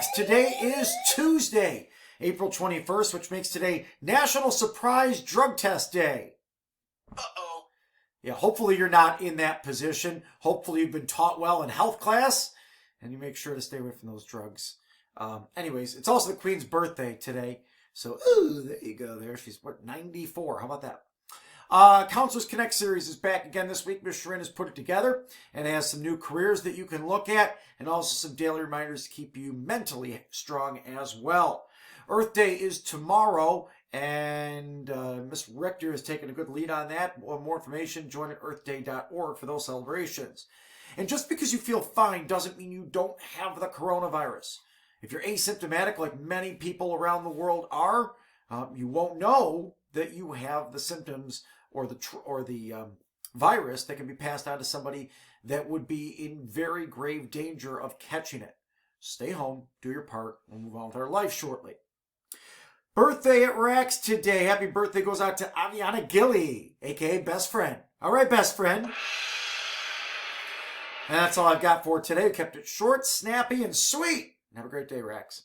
Rax. Today is Tuesday, April 21st, which makes today National Surprise Drug Test Day. Uh-oh. Yeah, hopefully you're not in that position. Hopefully you've been taught well in health class, and you make sure to stay away from those drugs. Anyways, it's also the Queen's birthday today. So, ooh, there you go there. She's, 94? How about that? Counselors Connect series is back again this week. Ms. Sharin has put it together and has some new careers that you can look at and also some daily reminders to keep you mentally strong as well. Earth Day is tomorrow, and Ms. Richter has taken a good lead on that. More information, join at earthday.org for those celebrations. And just because you feel fine doesn't mean you don't have the coronavirus. If you're asymptomatic, like many people around the world are, you won't know that you have the symptoms or the virus that can be passed on to somebody that would be in very grave danger of catching it. Stay home, do your part, we'll move on with our life shortly. Birthday at Rax today. Happy birthday goes out to Aviana Gilly, aka Best Friend. All right, Best Friend. And that's all I've got for today. We kept it short, snappy, and sweet. Have a great day, Rax.